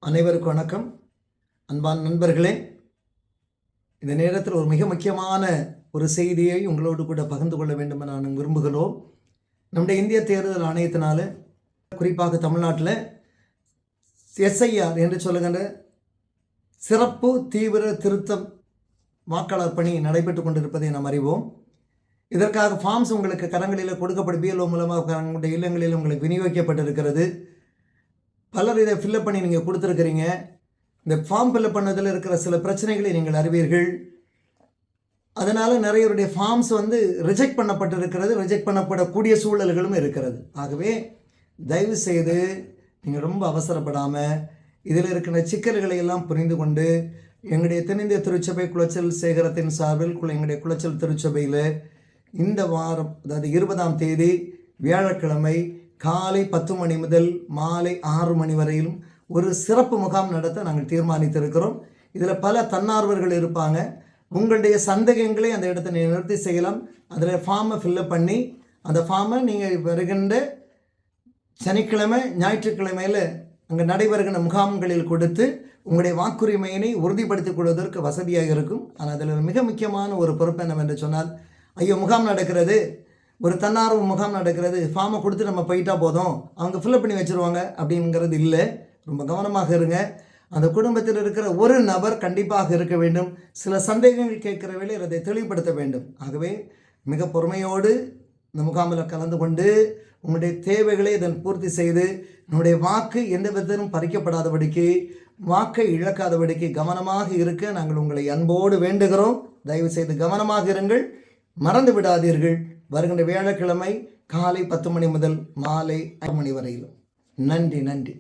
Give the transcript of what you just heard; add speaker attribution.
Speaker 1: அனைவருக்கும் வணக்கம். அன்பான நண்பர்களே, இந்த நேரத்தில் ஒரு மிக முக்கியமான ஒரு செய்தியை உங்களோடு கூட பகிர்ந்து கொள்ள வேண்டும் என நான் விரும்புகிறோம். நம்முடைய இந்திய தேர்தல் ஆணையத்தினால குறிப்பாக தமிழ்நாட்டில் SIR என்று சொல்லுகின்ற சிறப்பு தீவிர திருத்தம் வாக்காளர் பணி நடைபெற்று கொண்டிருப்பதை நாம் அறிவோம். இதற்காக ஃபார்ம்ஸ் உங்களுக்கு கரங்களில் கொடுக்கப்படும் BLO மூலமாக உங்களுடைய இல்லங்களில் உங்களுக்கு விநியோகிக்கப்பட்டிருக்கிறது. பலர் இதை ஃபில்லப் பண்ணி நீங்கள் கொடுத்துருக்கிறீங்க. இந்த ஃபார்ம் ஃபில்லப் பண்ணதில் இருக்கிற சில பிரச்சனைகளை நீங்கள் அறிவீர்கள். அதனால் நிறையருடைய ஃபார்ம்ஸ் ரிஜெக்ட் பண்ணப்பட்டிருக்கிறது, ரிஜெக்ட் பண்ணப்படக்கூடிய சூழல்களும் இருக்கிறது. ஆகவே தயவு செய்து நீங்கள் ரொம்ப அவசரப்படாமல் இதில் இருக்கிற சிக்கல்களை எல்லாம் புரிந்து கொண்டு எங்களுடைய தென்னிந்திய திருச்சபை குளச்சல் சேகரத்தின் சார்பில் எங்களுடைய குளச்சல் திருச்சபையில் இந்த வாரம், அதாவது 20ஆம் தேதி வியாழக்கிழமை காலை 10 மணி முதல் மாலை 6 மணி வரையிலும் ஒரு சிறப்பு முகாம் நடத்த நாங்கள் தீர்மானித்திருக்கிறோம். இதில் பல தன்னார்வர்கள் இருப்பாங்க. உங்களுடைய சந்தேகங்களை அந்த இடத்தை நிவர்த்தி செய்யலாம். அதில் ஃபார்மை ஃபில்லப் பண்ணி அந்த ஃபார்மை நீங்கள் வருகின்ற சனிக்கிழமை ஞாயிற்றுக்கிழமையில் அங்கே நடைபெறுகின்ற முகாம்களில் கொடுத்து உங்களுடைய வாக்குரிமையினை உறுதிப்படுத்திக் கொள்வதற்கு வசதியாக இருக்கும். ஆனால் அதில் மிக முக்கியமான ஒரு பொறுப்பு என்னவென்று சொன்னால், ஐயோ முகாம் நடக்கிறது, ஒரு தன்னார்வ முகாம் நடக்கிறது, ஃபார்மை கொடுத்து நம்ம போயிட்டா போதும், அவங்க ஃபில்லப் பண்ணி வச்சுருவாங்க அப்படிங்கிறது இல்லை. ரொம்ப கவனமாக இருங்க. அந்த குடும்பத்தில் இருக்கிற ஒரு நபர் கண்டிப்பாக இருக்க வேண்டும். சில சந்தேகங்கள் கேட்கிற வேளையில் அதை தெளிவுபடுத்த வேண்டும். ஆகவே மிக பொறுமையோடு இந்த முகாமில் கலந்து கொண்டு உங்களுடைய தேவைகளை இதன் பூர்த்தி செய்து நம்முடைய வாக்கு எந்த விதத்திலும் பறிக்கப்படாதபடிக்கு, வாக்கை இழக்காதபடிக்கு கவனமாக இருக்க நாங்கள் உங்களை அன்போடு வேண்டுகிறோம். தயவு செய்து கவனமாக இருங்கள், மறந்து விடாதீர்கள். வருகின்ற வியாழக்கிழமை காலை 10 மணி முதல் மாலை 6 மணி வரையிலும். நன்றி.